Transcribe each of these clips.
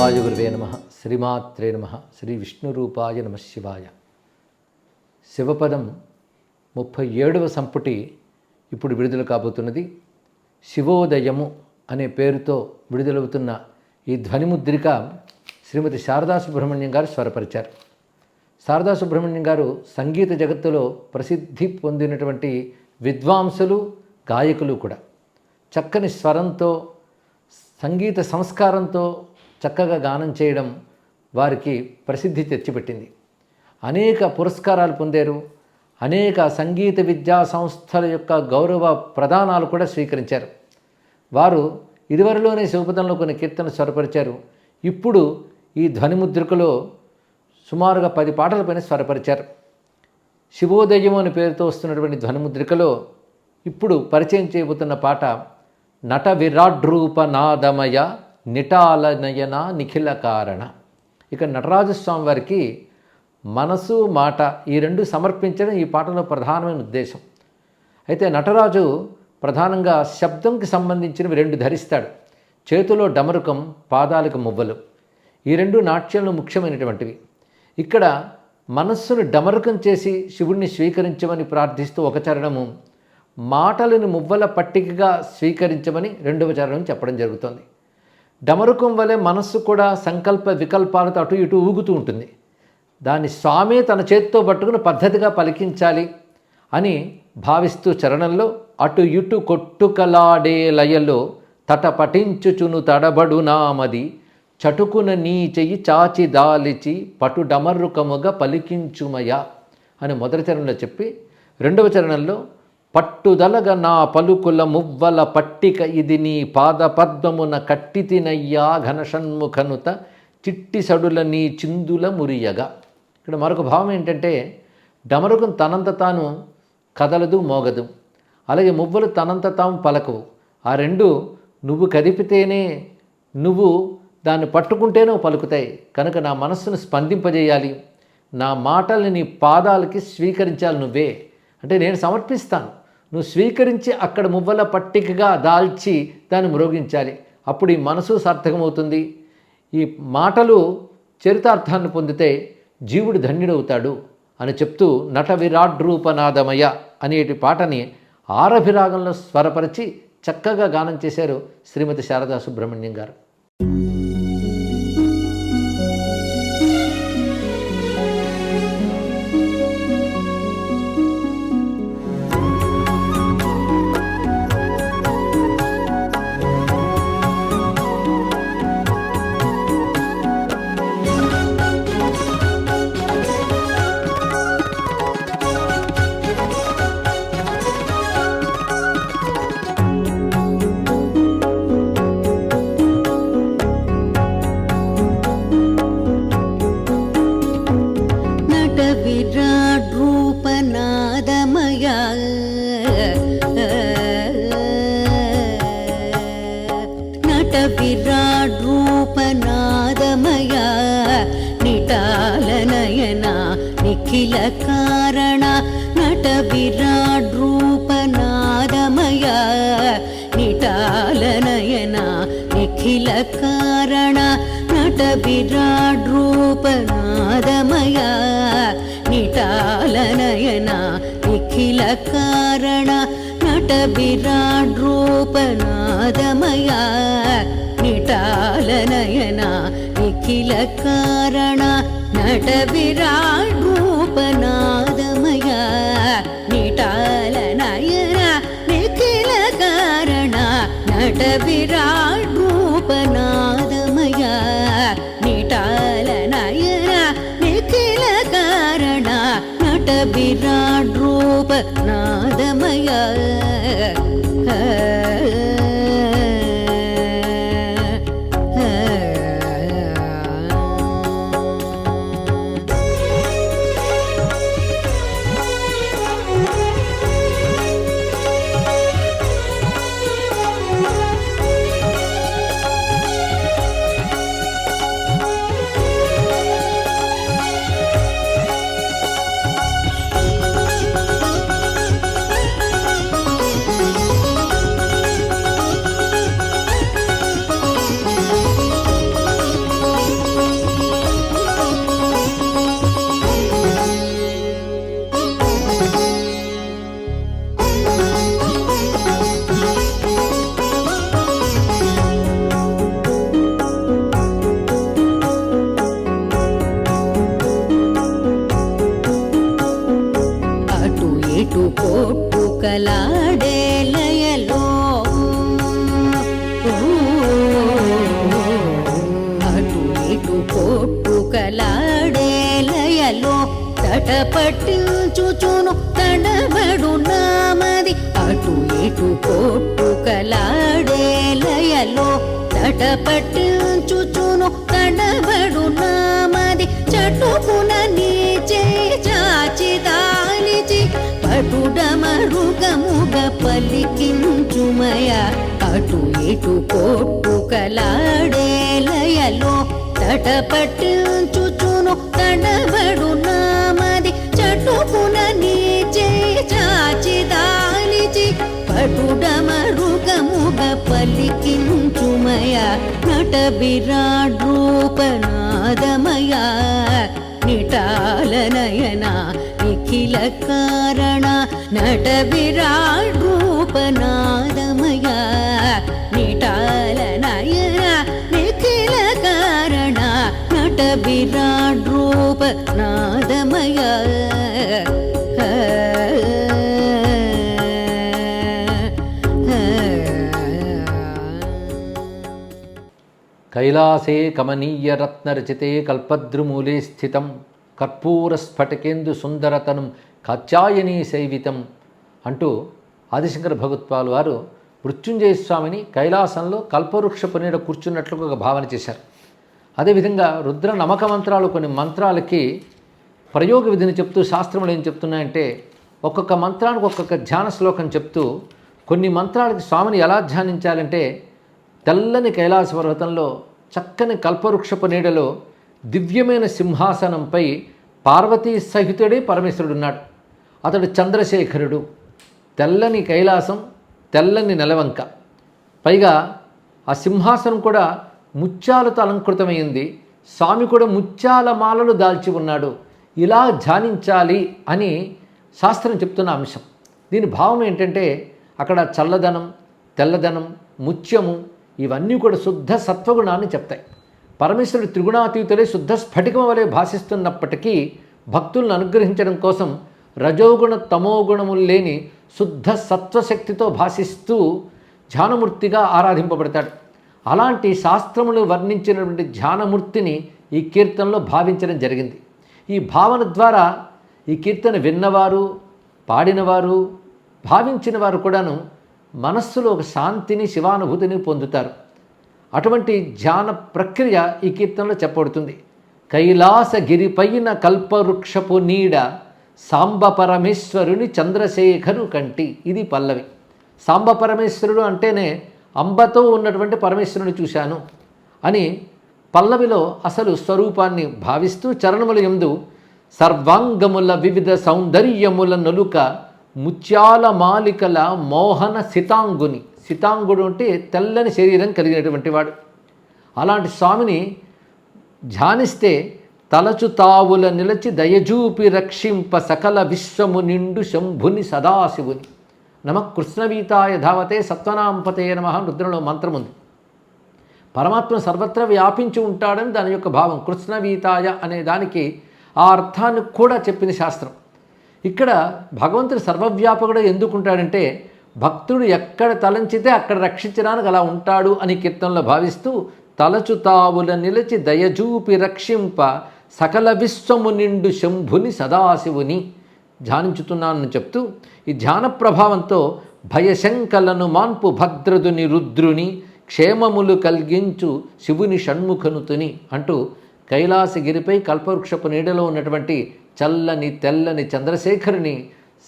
శివాయ గురువే నమః. శ్రీమాత్రే నమః. శ్రీ విష్ణురూపాయ నమః శివాయ. శివపదం 37వ సంపుటి ఇప్పుడు విడుదల కాబోతున్నది. శివోదయము అనే పేరుతో విడుదలవుతున్న ఈ ధ్వనిముద్రిక శ్రీమతి శారదా సుబ్రహ్మణ్యం గారు స్వరపరిచారు. శారదా సుబ్రహ్మణ్యం గారు సంగీత జగత్తులో ప్రసిద్ధి పొందినటువంటి విద్వాంసులు, గాయకులు కూడా. చక్కని స్వరంతో, సంగీత సంస్కారంతో చక్కగా గానం చేయడం వారికి ప్రసిద్ధి తెచ్చిపెట్టింది. అనేక పురస్కారాలు పొందారు. అనేక సంగీత విద్యా సంస్థల యొక్క గౌరవ ప్రదానాలు కూడా స్వీకరించారు. వారు ఇదివరలోనే శివపదంలో కొన్ని కీర్తనలు స్వరపరిచారు. ఇప్పుడు ఈ ధ్వనిముద్రికలో సుమారుగా 10 పాటలపైన స్వరపరిచారు. శివోదయం అనే పేరుతో వస్తున్నటువంటి ధ్వనిముద్రికలో ఇప్పుడు పరిచయం చేయబోతున్న పాట నట విరాడ్రూప నాదమయ నిటాల నయన నిఖిల కారణ. ఇక నటరాజస్వామి వారికి మనసు, మాట ఈ రెండు సమర్పించడం ఈ పాటలో ప్రధానమైన ఉద్దేశం. అయితే నటరాజు ప్రధానంగా శబ్దంకి సంబంధించినవి 2 ధరిస్తాడు. చేతిలో డమరుకం, పాదాలకు మువ్వలు. ఈ 2 నాట్యంలో ముఖ్యమైనటువంటివి. ఇక్కడ మనస్సును డమరుకం చేసి శివుణ్ణి స్వీకరించమని ప్రార్థిస్తూ ఒక చరణము, మాటలను మువ్వల పట్టికగా స్వీకరించమని 2వ చరణం చెప్పడం జరుగుతుంది. డమరుకం వలె మనస్సు కూడా సంకల్ప వికల్పాలతో అటు ఇటు ఊగుతూ ఉంటుంది. దాన్ని స్వామే తన చేతితో పట్టుకుని పద్ధతిగా పలికించాలి అని భావిస్తూ చరణంలో అటు ఇటు కొట్టుకలాడే లయలో తట పఠించుచును తడబడు నామది చటుకున నీ చెయ్యి చాచి దాలిచి పటు డమరుకముగా పలికించుమయ అని మొదటి చరణంలో చెప్పి, 2వ చరణంలో పట్టుదలగ నా పలుకుల మువ్వల పట్టిక ఇది నీ పాద పద్మమున కట్టితినయ్యా ఘనషణ్ముఖనుత చిట్టి సడుల నీ చిందుల మురియగా. ఇక్కడ మరొక భావం ఏంటంటే, డమరుకం తనంత తాను కదలదు, మోగదు. అలాగే మువ్వలు తనంత తాము పలకవు. ఆ 2 నువ్వు కదిపితేనే, నువ్వు దాన్ని పట్టుకుంటేనే పలుకుతాయి. కనుక నా మనస్సును స్పందింపజేయాలి, నా మాటల్ని నీ పాదాలకి స్వీకరించాలి నువ్వే. అంటే నేను సమర్పిస్తాను, నువ్వు స్వీకరించి అక్కడ మువ్వల పట్టికగా దాల్చి దాన్ని మ్రోగించాలి. అప్పుడు ఈ మనసు సార్థకమవుతుంది. ఈ మాటలు చరితార్థాన్ని పొందితే జీవుడు ధన్యుడవుతాడు అని చెప్తూ నట విరాడ్రూపనాదమయ అనేటి పాటని ఆరభిరాగంలో స్వరపరిచి చక్కగా గానం చేశారు శ్రీమతి శారదా సుబ్రహ్మణ్యం గారు. విరాడ్రూపనాదమయ నిటాలనయన నిఖిల కారణ. నట విరాడ్రూపనాదమయ నిటాలనయన నిఖిల కారణ. నట విరాడ్రూపనాదమయ నిటాలనయన నిఖిల కారణ. నట విరాడ్రూపనాదమయ నిటాలనయన నిఖిల కారణ. నట విరాడ్రూపనాదమయ నిటాలనయన నిఖిల కారణ. నట విరాడ్రూపనాదమయ నిటాలనయన నిఖిల కారణ. నట విరాడ్రూపనాదమయ ఇటు కొట్టుకలాడే లయలో అటు ఇటు కొట్టుకలాడే లయలో తటపట్టించుచును తడబడు నామది అటు ఇటు కొట్టుకలాడే లయలో తటపట్టించుచును తడబడు నామది చటుకున నీచే చాచి దాలిచి పటుడమరుగముగ పలికించుమయ అటు ఇటు కొట్టుకలాడే లయలో తటపట్టించుచును తడబడు నామది చటుకున నీచే చాచి దాలిచి పటుడమరుగముగ పలికించుమయ నట విరాట్ రూపనాదమయ నిటాల నయన నిఖిల కారణ నట విరాట్ రూపనాదమయ నిటాల నయన నిఖిల కారణ నట విరాట్ రూపనాదమయ కైలాసే కమనీయ రత్నరచితే కల్పద్రుమూలే స్థితం కర్పూరస్ఫటికేందు సుందరతనం కాత్యాయనీ సేవితం అంటూ ఆదిశంకర భగవత్పాల్ వారు మృత్యుంజయ స్వామిని కైలాసంలో కల్పవృక్షపు నీడ కూర్చున్నట్లుగా ఒక భావన చేశారు. అదేవిధంగా రుద్ర నమక మంత్రాలు కొన్ని మంత్రాలకి ప్రయోగ విధిని చెప్తూ శాస్త్రములు ఏం చెప్తున్నాయంటే ఒక్కొక్క మంత్రానికి ఒక్కొక్క ధ్యాన శ్లోకం చెప్తూ కొన్ని మంత్రాలకి స్వామిని ఎలా ధ్యానించాలంటే తెల్లని కైలాస పర్వతంలో చక్కని కల్పవృక్షపు నీడలో దివ్యమైన సింహాసనంపై పార్వతీ సహితుడే పరమేశ్వరుడున్నాడు. అతడు చంద్రశేఖరుడు. తెల్లని కైలాసం, తెల్లని నెలవంక, పైగా ఆ సింహాసనం కూడా ముత్యాలతో అలంకృతమైంది. స్వామి కూడా ముత్యాల మాలలు దాల్చి ఉన్నాడు. ఇలా ధ్యానించాలి అని శాస్త్రం చెప్తున్న అంశం. దీని భావం ఏంటంటే అక్కడ చల్లదనం, తెల్లదనం, ముత్యము ఇవన్నీ కూడా శుద్ధ సత్వగుణాన్ని చెప్తాయి. పరమేశ్వరుడు త్రిగుణాతీతులే శుద్ధ స్ఫటికం వలె భాషిస్తున్నప్పటికీ భక్తులను అనుగ్రహించడం కోసం రజోగుణ తమోగుణములు లేని శుద్ధ సత్వశక్తితో భాషిస్తూ ధ్యానమూర్తిగా ఆరాధింపబడతాడు. అలాంటి శాస్త్రములు వర్ణించినటువంటి ధ్యానమూర్తిని ఈ కీర్తనలో భావించడం జరిగింది. ఈ భావన ద్వారా ఈ కీర్తన విన్నవారు, పాడినవారు, భావించిన వారు కూడాను మనస్సులో ఒక శాంతిని, శివానుభూతిని పొందుతారు. అటువంటి ధ్యాన ప్రక్రియ ఈ కీర్తనలో చెప్పబడుతుంది. కైలాసగిరిపైన కల్పవృక్షపు నీడ సాంబ పరమేశ్వరుని చంద్రశేఖరు కంటి. ఇది పల్లవి. సాంబ పరమేశ్వరుడు అంటేనే అంబతో ఉన్నటువంటి పరమేశ్వరుని చూశాను అని పల్లవిలో అసలు స్వరూపాన్ని భావిస్తూ చరణముల యందు సర్వాంగముల వివిధ సౌందర్యముల నొలుక ముత్యాల మాలికల మోహన సితాంగుని. సితాంగుడు అంటే తెల్లని శరీరం కలిగినటువంటి వాడు. అలాంటి స్వామిని ధ్యానిస్తే తలచు తావుల నిలచి దయజూపి రక్షింప సకల విశ్వము నిండు శంభుని సదాశివుని. నమ కృష్ణవీతాయ ధావతే సత్వనాంపతే నమః రుద్రంలో మంత్రం ఉంది. పరమాత్మ సర్వత్రా వ్యాపించి ఉంటాడని దాని యొక్క భావం. కృష్ణవీతాయ అనే దానికి ఆ అర్థాన్ని కూడా చెప్పింది శాస్త్రం. ఇక్కడ భగవంతుడు సర్వవ్యాపకుడు ఎందుకుంటాడంటే భక్తుడు ఎక్కడ తలంచితే అక్కడ రక్షించడానికి అలా ఉంటాడు అని కీర్తనలో భావిస్తూ తలచు తావుల నిలచి దయజూపి రక్షింప సకల విశ్వము నిండు శంభుని సదాశివుని ధ్యానించుతున్నానని చెప్తూ ఈ ధ్యాన ప్రభావంతో భయశంకలను మాన్పు భద్రదుని రుద్రుని క్షేమములు కలిగించు శివుని షణ్ముఖనుతుని అంటూ కైలాసగిరిపై కల్పవృక్షపు నీడలో ఉన్నటువంటి చల్లని తెల్లని చంద్రశేఖరుని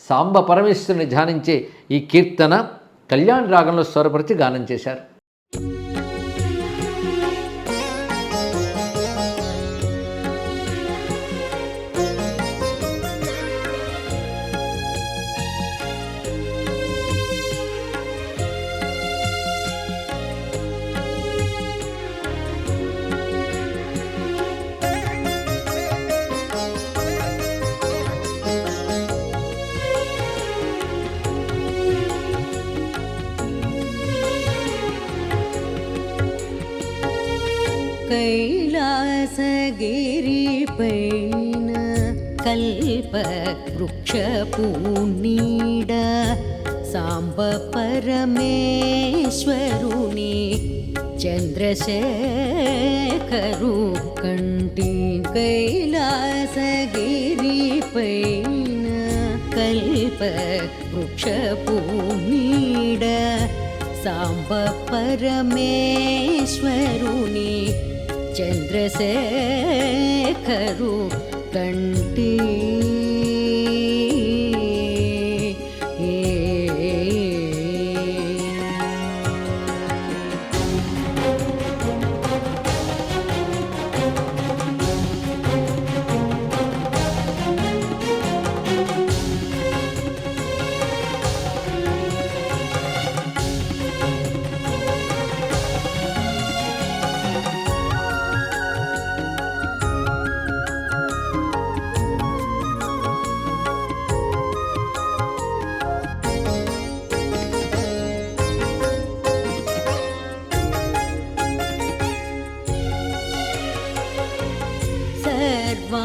సాంబ పరమేశ్వరుని ధ్యానించే ఈ కీర్తన కళ్యాణ రాగంలో స్వరపరిచి గానం చేశారు. కైలాసగిరిపైన కల్పవృక్షపు వృక్షపూనీడ సాంబ పరమేశ్వరుని చంద్రశేఖరు కంటి కైలాసగిరిపైన కల్ప వృక్షపూనీడ సాంబ పరమేశ్వరుని చంద్రశేఖరు కంటి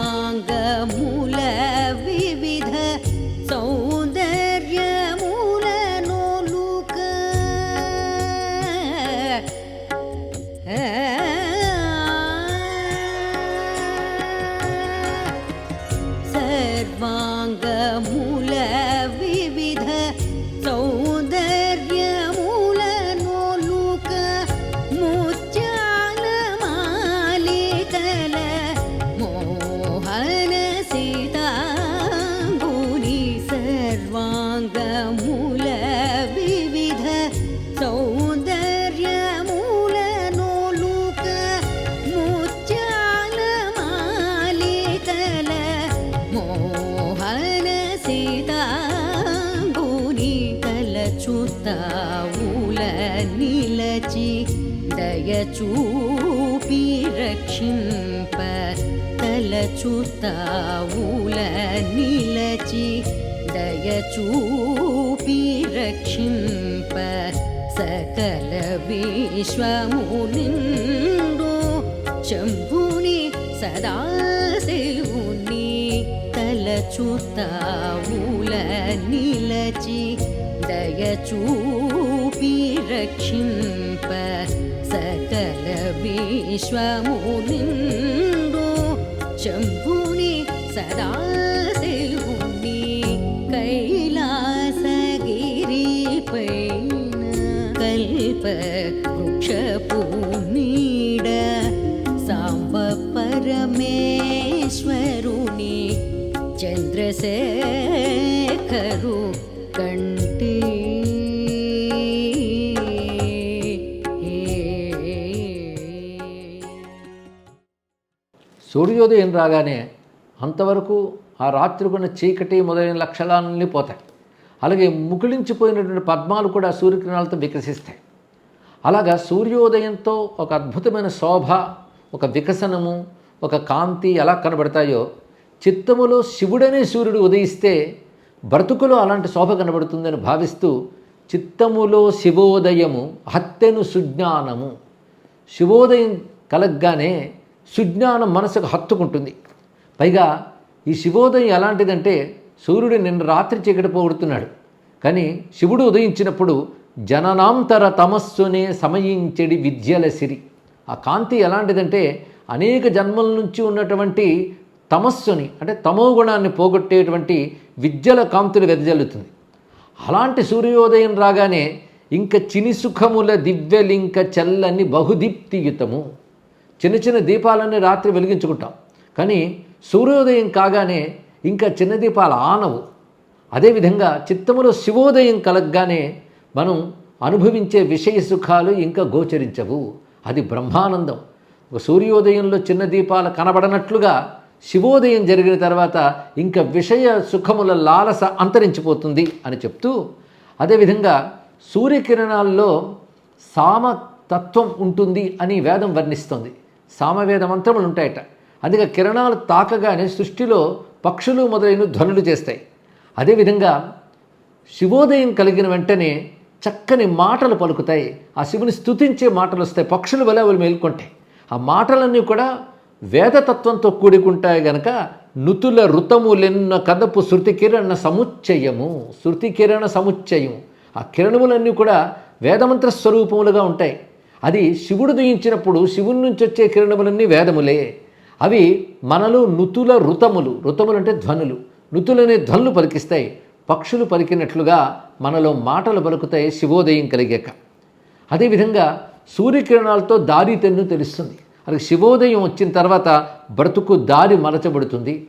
సర్వాంగమూల వివిధ సౌందర్యమూల నోలుక సర్వాంగమూల వివిధ సౌందర్యమూల నోలుక ముత్యాల మాలికల మోహన సీతాంగుని సర్వాంగమూల వివిధ సౌందర్యమూల నోలుక ముత్యాల మాలికల మోహన సీతాంగుని తలచుతావుల నిలచి దయచూపి రక్షింప తలచుతావుల నిలచి దయచూపి రక్షింప సకల విశ్వము నిండు శంభుని సదాశివుని తలచుతావుల నిలచి దయచూపి రక్షింప సకల విశ్వము నిండు శంభుని సదాశివుని కైలాసగిరిపైన కల్ప వృక్షపూనీడ సాంబ పరమేశ్వరుని చంద్రశేఖరు కంటి సూర్యోదయం రాగానే అంతవరకు ఆ రాత్రికున్న చీకటి మొదలైన లక్షణాలన్నీ పోతాయి. అలాగే ముకుళించిపోయినటువంటి పద్మాలు కూడా సూర్యకిరణాలతో వికసిస్తాయి. అలాగా సూర్యోదయంతో ఒక అద్భుతమైన శోభ, ఒక వికసనము, ఒక కాంతి ఎలా కనబడతాయో చిత్తములో శివుడనే సూర్యుడు ఉదయిస్తే బ్రతుకులో అలాంటి శోభ కనబడుతుందని భావిస్తూ చిత్తములో శివోదయము హత్తెను సుజ్ఞానము. శివోదయం కలగ్గానే సుజ్ఞానం మనసుకు హత్తుకుంటుంది. పైగా ఈ శివోదయం ఎలాంటిదంటే సూర్యుడు నిన్న రాత్రి చీకటి పోగొడుతున్నాడు, కానీ శివుడు ఉదయించినప్పుడు జననాంతర తమస్సునే సమయించెడి విద్యల సిరి. ఆ కాంతి ఎలాంటిదంటే అనేక జన్మల నుంచి ఉన్నటువంటి తమస్సుని అంటే తమో గుణాన్ని పోగొట్టేటువంటి విద్యల కాంతులు వెదజల్లుతుంది. అలాంటి సూర్యోదయం రాగానే ఇంక చిని సుఖముల దివ్యలింక చల్లని బహుదీప్తియుతము. చిన్న చిన్న దీపాలన్నీ రాత్రి వెలిగించుకుంటాం, కానీ సూర్యోదయం కాగానే ఇంకా చిన్న దీపాలు ఆనవు. అదేవిధంగా చిత్తములో శివోదయం కలగ్గానే మనం అనుభవించే విషయ సుఖాలు ఇంకా గోచరించవు. అది బ్రహ్మానందం. ఒక సూర్యోదయంలో చిన్న దీపాలు కనబడనట్లుగా శివోదయం జరిగిన తర్వాత ఇంకా విషయ సుఖముల లాలస అంతరించిపోతుంది అని చెప్తూ, అదేవిధంగా సూర్యకిరణాల్లో సామతత్వం ఉంటుంది అని వేదం వర్ణిస్తుంది. సామవేద మంత్రములు ఉంటాయట. అందుకే కిరణాలు తాకగానే సృష్టిలో పక్షులు మొదలైన ధ్వనులు చేస్తాయి. అదేవిధంగా శివోదయం కలిగిన వెంటనే చక్కని మాటలు పలుకుతాయి. ఆ శివుని స్తుతించే మాటలు వస్తాయి. పక్షులు వలె అవి మేల్కొంటాయి. ఆ మాటలన్నీ కూడా వేదతత్వంతో కూడుకుంటాయి గనక నుతుల ఋతములెన్న కదపు శృతి కిరణ సముచ్చయము. శృతి కిరణ సముచ్చయం, ఆ కిరణములన్నీ కూడా వేదమంత్ర స్వరూపములుగా ఉంటాయి. అది శివుడు దయించినప్పుడు శివుని నుంచి వచ్చే కిరణములన్నీ వేదములే. అవి మనలో నుతుల ఋతములు, ఋతములు అంటే ధ్వనులు, నుతులనే ధ్వనులు పలికిస్తాయి. పక్షులు పలికినట్లుగా మనలో మాటలు పలుకుతాయి శివోదయం కలిగాక. అదేవిధంగా సూర్యకిరణాలతో దారి తెన్ను తెలుస్తుంది. అది శివోదయం వచ్చిన తర్వాత బ్రతుకు దారి మలచబడుతుంది.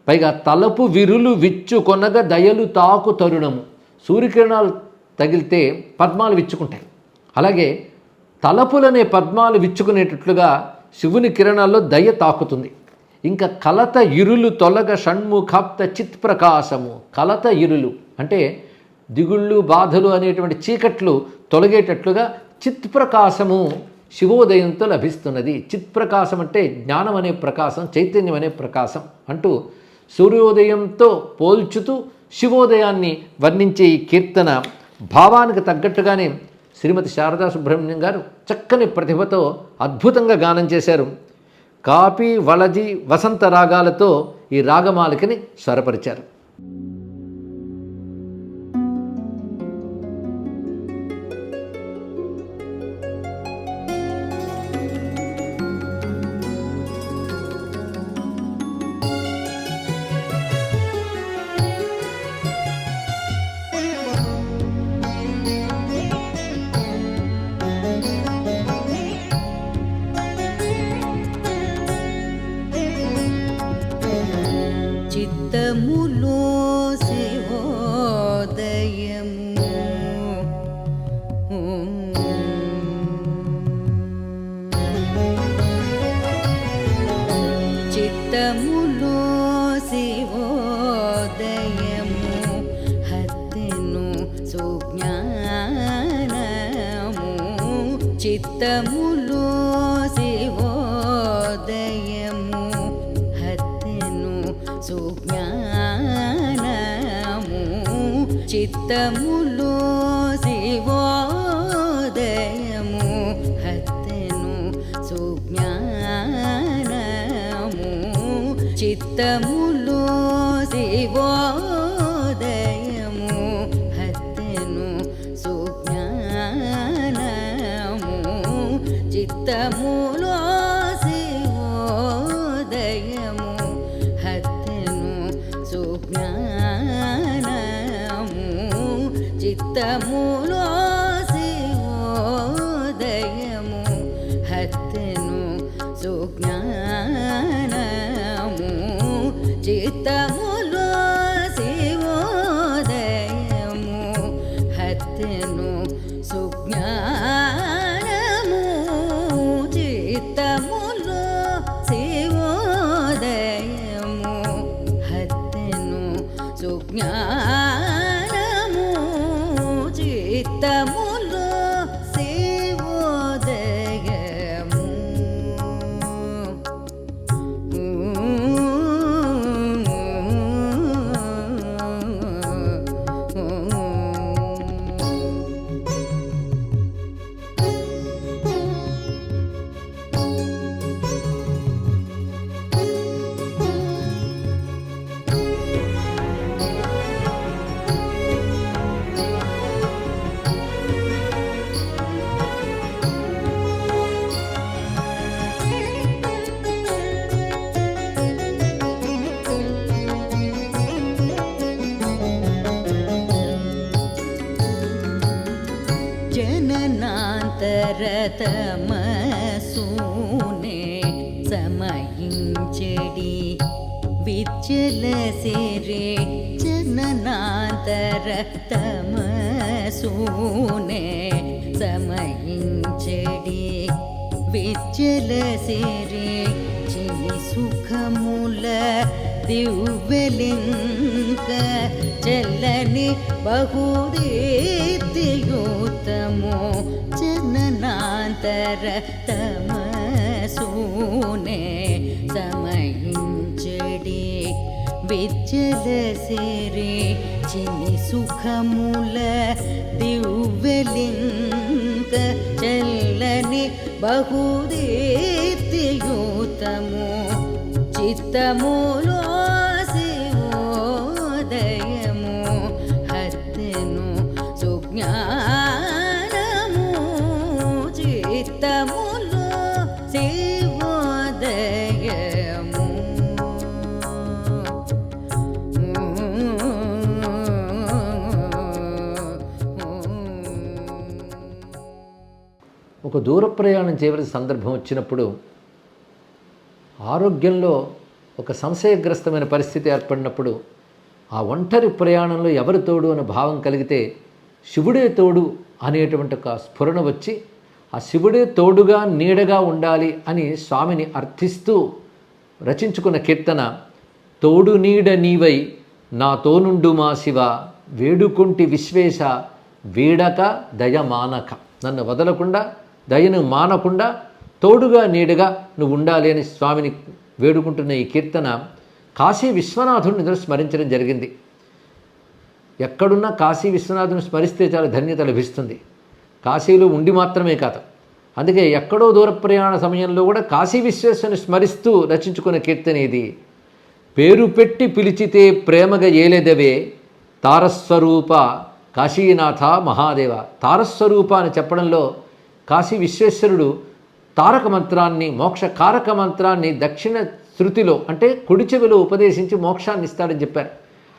పైగా తలపు విరులు విచ్చు కొనగ దయలు తాకు తరుణము. సూర్యకిరణాలు తగిలితే పద్మాలు విచ్చుకుంటాయి. అలాగే తలపులనే పద్మాలు విచ్చుకునేటట్లుగా శివుని కిరణాల్లో దయ తాకుతుంది. ఇంకా కలత ఇరులు తొలగ షణ్ముఖాప్త చిత్ ప్రకాశము. కలత ఇరులు అంటే దిగుళ్ళు బాధలు అనేటువంటి చీకట్లు తొలగేటట్లుగా చిత్ ప్రకాశము శివోదయంతో లభిస్తున్నది. చిత్ ప్రకాశం అంటే జ్ఞానం అనే ప్రకాశం, చైతన్యం అనే ప్రకాశం అంటూ సూర్యోదయంతో పోల్చుతూ శివోదయాన్ని వర్ణించే ఈ కీర్తన భావానికి తగ్గట్టుగానే శ్రీమతి శారదా సుబ్రహ్మణ్యం గారు చక్కని ప్రతిభతో అద్భుతంగా గానం చేశారు. కాపీ వళజి వసంత రాగాలతో ఈ రాగమాలికని స్వరపరిచారు. చిత్తములో శివోదయము చిత్తములో శివోదయము హత్తెను సుజ్ఞానము. చిత్తములో శివోదయము హత్తెను సుజ్ఞానము. చిత్తములో శివోదయము హత్తెను సుజ్ఞానము. చిత్తములో శివోదయము హత్తెను సుజ్ఞానము. చిత్తములో శివోదయము హత్తెను సుజ్ఞానము. చిత్తములో శివోదయము హత్తెను సుజ్ఞానము. చిత్తములో శివోదయము హత్తెను సుజ్ఞానము. చిత్తములో శివోదయము హత్తెను సుజ్ఞానము. చిత్తములో శివోదయము జననాంతరతమసూనే సమయించెడి విచ్చలసిరే. జననాంతరతమసూనే సమయించెడి విచ్చలసిరే. చిని సుఖముల దివ్వెలింక చల్లని బహుదీప్తియుతము. జననాంతరతమసూనే సమయించెడి విచ్చలసిరే. చిని సుఖముల దివ్వెలింక చల్లని బహుదీప్తియుతము. చిత్తములో శివోదయము హత్తెను సుజ్ఞానము చిత్తములో శివోదయము. ఒక దూర ప్రయాణం చేయవలసిన సందర్భం వచ్చినప్పుడు ఆరోగ్యంలో ఒక సంశయగ్రస్తమైన పరిస్థితి ఏర్పడినప్పుడు ఆ ఒంటరి ప్రయాణంలో ఎవరు తోడు అనే భావం కలిగితే శివుడే తోడు అనేటువంటి ఒక స్ఫురణ వచ్చి ఆ శివుడే తోడుగా నీడగా ఉండాలి అని స్వామిని అర్థిస్తూ రచించుకున్న కీర్తన తోడు నీడ నీవై నాతోనుండు మా శివ వేడుకుంటి విశ్వేశ వీడక దయ మానక, నన్ను వదలకుండా దయను మానకుండా తోడుగా నీడగా నువ్వు ఉండాలి అని స్వామిని వేడుకుంటున్న ఈ కీర్తన కాశీ విశ్వనాథుడిని స్మరించడం జరిగింది. ఎక్కడున్నా కాశీ విశ్వనాథుని స్మరిస్తే చాలా ధన్యత లభిస్తుంది. కాశీలో ఉండి మాత్రమే కాదు, అందుకే ఎక్కడో దూర ప్రయాణ సమయంలో కూడా కాశీ విశ్వేశ్వరుని స్మరిస్తూ రచించుకున్న కీర్తన ఇది. పేరు పెట్టి పిలిచితే ప్రేమగా ఏలేదవే తారస్వరూప కాశీనాథ మహాదేవ. తారస్వరూప అని చెప్పడంలో కాశీ విశ్వేశ్వరుడు తారక మంత్రాన్ని, మోక్షకారక మంత్రాన్ని దక్షిణ శృతిలో అంటే కుడి చెవిలో ఉపదేశించి మోక్షాన్ని ఇస్తాడని చెప్పారు.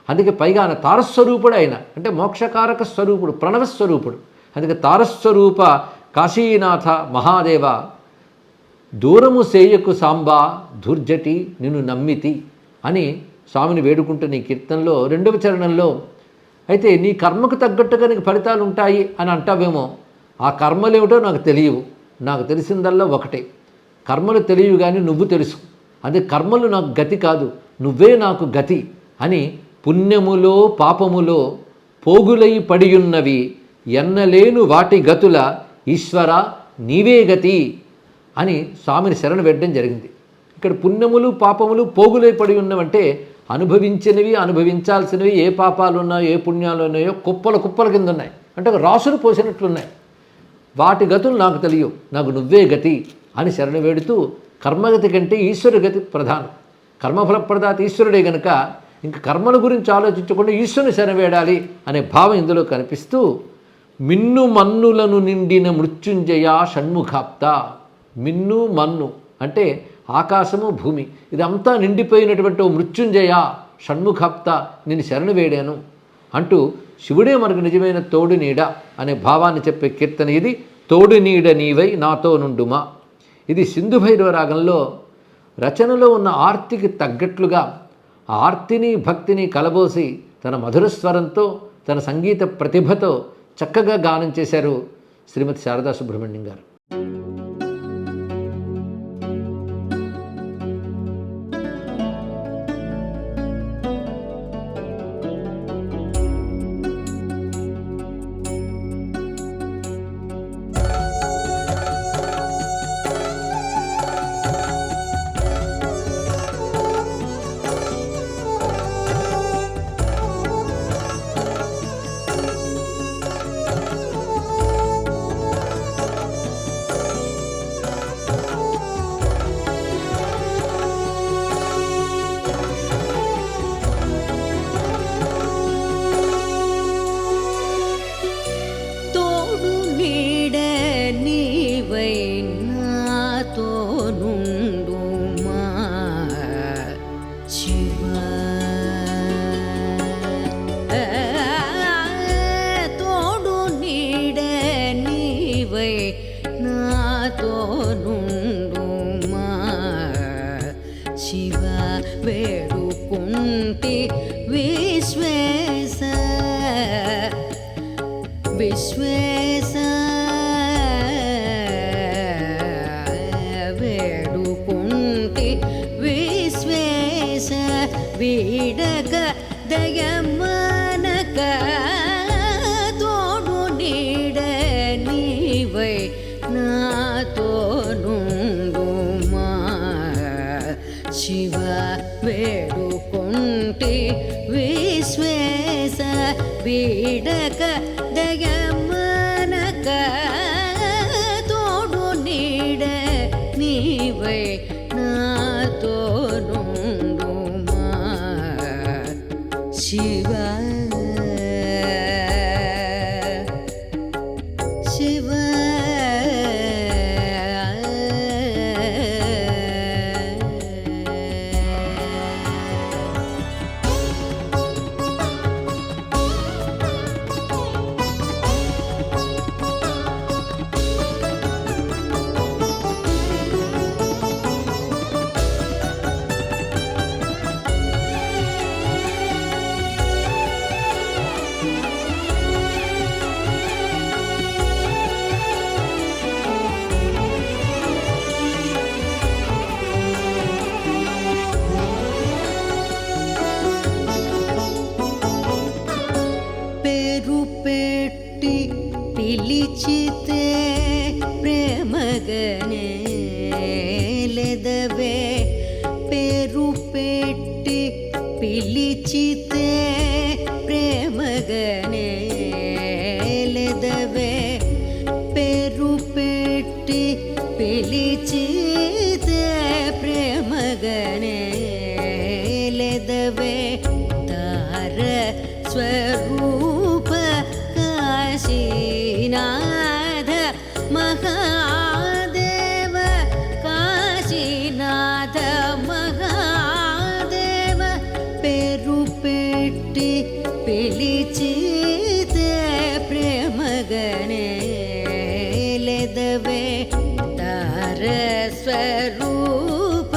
అందుకే పైగా ఆయన తారస్వరూపుడు, ఆయన అంటే మోక్షకారక స్వరూపుడు, ప్రణవస్వరూపుడు. అందుకే తారస్వరూప కాశీనాథ మహాదేవ దూరము సేయకు సాంబా దుర్జటి నిన్ను నమ్మితి అని స్వామిని వేడుకుంటున్న ఈ కీర్తనలో రెండవ చరణంలో అయితే నీ కర్మకు తగ్గట్టుగా నీకు ఫలితాలు ఉంటాయి అని అంటావేమో, ఆ కర్మలేమిటో నాకు తెలియవు, నాకు తెలిసిందల్లా ఒకటే, కర్మలు తెలియవు కానీ నువ్వు తెలుసు, అదే కర్మలు నాకు గతి కాదు, నువ్వే నాకు గతి అని పుణ్యములో పాపములో పోగులై పడియున్నవి ఎన్నలేను వాటి గతుల ఈశ్వర నీవే గతి అని స్వామిని శరణు వేయడం జరిగింది. ఇక్కడ పుణ్యములు పాపములు పోగులై పడి ఉన్నవంటే అనుభవించినవి, అనుభవించాల్సినవి, ఏ పాపాలు ఉన్నాయో ఏ పుణ్యాలు ఉన్నాయో కుప్పల కుప్పల కింద ఉన్నాయి, అంటే రాసులు పోసినట్లున్నాయి. వాటి గతులు నాకు తెలియవు, నాకు నువ్వే గతి అని శరణు వేడుతూ కర్మగతి కంటే ఈశ్వరు గతి ప్రధానం. కర్మఫలప్రదాత ఈశ్వరుడే గనుక ఇంక కర్మల గురించి ఆలోచించకుండా ఈశ్వరుని శరణవేడాలి అనే భావం ఇందులో కనిపిస్తూ మిన్ను మన్నులను నిండిన మృత్యుంజయ షణ్ముఖాప్త. మిన్ను మన్ను అంటే ఆకాశము భూమి ఇదంతా నిండిపోయినటువంటి ఓ మృత్యుంజయ షణ్ముఖాప్త నేను శరణు వేడాను అంటూ శివుడే మనకు నిజమైన తోడు నీడ అనే భావాన్ని చెప్పే కీర్తన ఇది. తోడు నీడ నీవై నాతో నుండుమా. ఇది సింధు భైరవ రాగంలో రచనలో ఉన్న ఆర్తికి తగ్గట్లుగా ఆ ఆర్తిని భక్తిని కలబోసి తన మధుర స్వరంతో తన సంగీత ప్రతిభతో చక్కగా గానం చేశారు శ్రీమతి శారదా సుబ్రహ్మణ్యం గారు. శివ వేడుకుంటి విశ్వేశ విశ్వేశ వేడుకుంటి విశ్వేశ వీడక దయమనక తోడు నీడ నీవై నాతో నుండుమా. శివ వేడుకుంటి విశ్వేశ వీడక దయమనక తోడు నీడ నీవై నాతో పెట్టి పిలిచితే ప్రేమగనే లెదవే పేరు పెట్టి పిలిచితే ప్రేమగనే లెదవే పేరు పెట్టి పిలిచితే ప్రేమగనే లెదవే తార స్వరూప కాశీనాథ మహాదేవ కాశీనాథ మహాదేవ పేరు పెట్టి పిలిచితే ప్రేమగనే లెదవే తార స్వరూప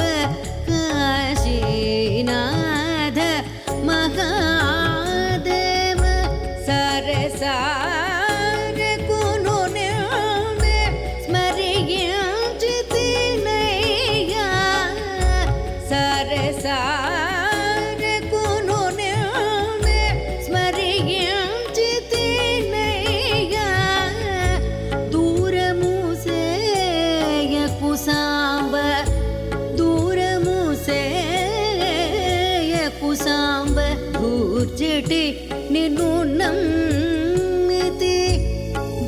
కాశీనాథ మహాదేవ సరసారకును నిన్నే స్మరించితినయ్యా సరసారకును నిన్నే స్మరించితినయ్యా దూరము సేయకు సాంబ దూరము సేయకు సాంబ కూర్చటి నిన్ను నమ్మితి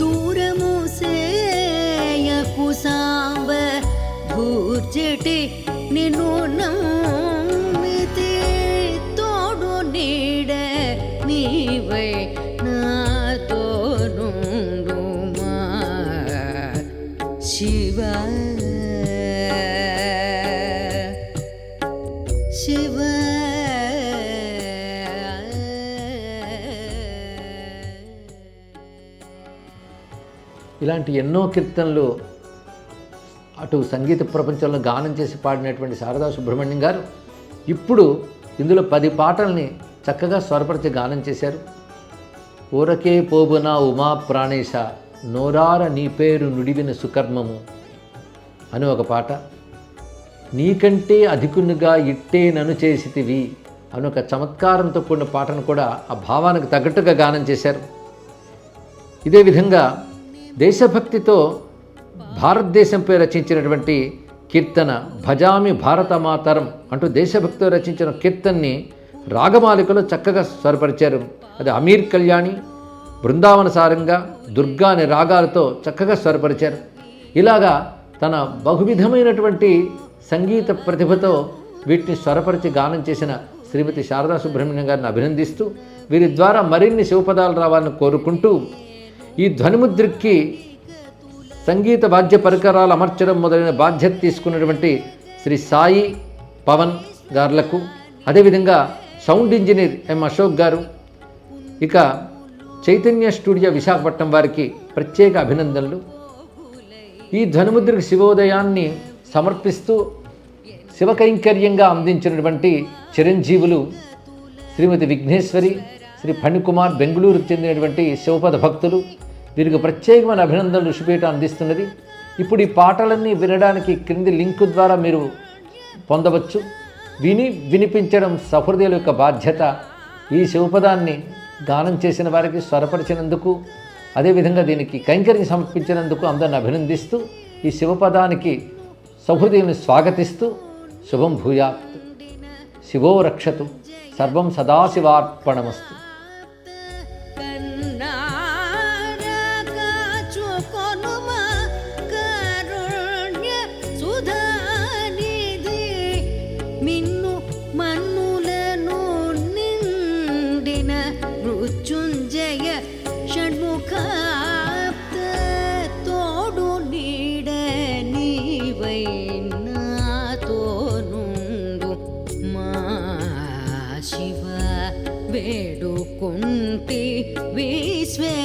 దూరము సేయకు సాంబ కూర్చటి నిన్ను నమ్మితి తోడు నీడ నీవై నాతో నుండుమా శివ శివ ఇలాంటి ఎన్నో కీర్తనలు అటు సంగీత ప్రపంచంలో గానం చేసి పాడినటువంటి శారదా సుబ్రహ్మణ్యం గారు ఇప్పుడు ఇందులో 10 పాటల్ని చక్కగా స్వరపరిచి గానం చేశారు. ఊరకే పోబునా ఉమా ప్రాణేశ నోరార నీ పేరు నుడివిన సుకర్మము అని ఒక పాట, నీకంటే అధికునిగా ఇట్టే నన్ను చేసితివి అని ఒక చమత్కారంతో కూడిన పాటను కూడా ఆ భావానికి తగ్గట్టుగా గానం చేశారు. ఇదే విధంగా దేశభక్తితో భారతదేశంపై రచించినటువంటి కీర్తన భజామి భారతమాతరం అంటూ దేశభక్తితో రచించిన కీర్తనని రాగమాలికలో చక్కగా స్వరపరిచారు. అది అమీర్ కళ్యాణి, బృందావన సారంగా, దుర్గా అనే రాగాలతో చక్కగా స్వరపరిచారు. ఇలాగా తన బహువిధమైనటువంటి సంగీత ప్రతిభతో వీటిని స్వరపరిచి గానం చేసిన శ్రీమతి శారదా సుబ్రహ్మణ్యం గారిని అభినందిస్తూ వీరి ద్వారా మరిన్ని శివపదాలు రావాలని కోరుకుంటూ ఈ ధ్వనిముద్రకి సంగీత వాద్య పరికరాలు అమర్చడం మొదలైన బాధ్యత తీసుకున్నటువంటి శ్రీ సాయి పవన్ గారులకు, అదేవిధంగా సౌండ్ ఇంజనీర్ ఎం అశోక్ గారు, ఇక చైతన్య స్టూడియో విశాఖపట్నం వారికి ప్రత్యేక అభినందనలు. ఈ ధ్వనిముద్రకు శివోదయాన్ని సమర్పిస్తూ శివకైంకర్యంగా అందించినటువంటి చిరంజీవులు శ్రీమతి విఘ్నేశ్వరి, శ్రీ ఫణికుమార్ బెంగళూరుకు చెందినటువంటి శివపద భక్తులు, వీరికి ప్రత్యేకమైన అభినందనలు ఋషిపీఠ అందిస్తున్నది. ఇప్పుడు ఈ పాటలన్నీ వినడానికి క్రింది లింకు ద్వారా మీరు పొందవచ్చు. వినిపించడం సహృదయుల యొక్క బాధ్యత. ఈ శివపదాన్ని గానం చేసిన వారికి స్వరపరిచినందుకు, అదేవిధంగా దీనికి కైంకర్యం సమర్పించినందుకు అందరిని అభినందిస్తూ ఈ శివపదానికి సహృదయుని స్వాగతిస్తూ శుభం భూయాత్. శివో రక్షతు. సర్వం సదాశివార్పణమస్తు. మిన్ను మన్నులను నిండిన మృత్యుంజయ షణ్ముఖాప్త తోడు నీడ నీవై నాతో నుండు మా శివ వేడుకుంటి విశ్వే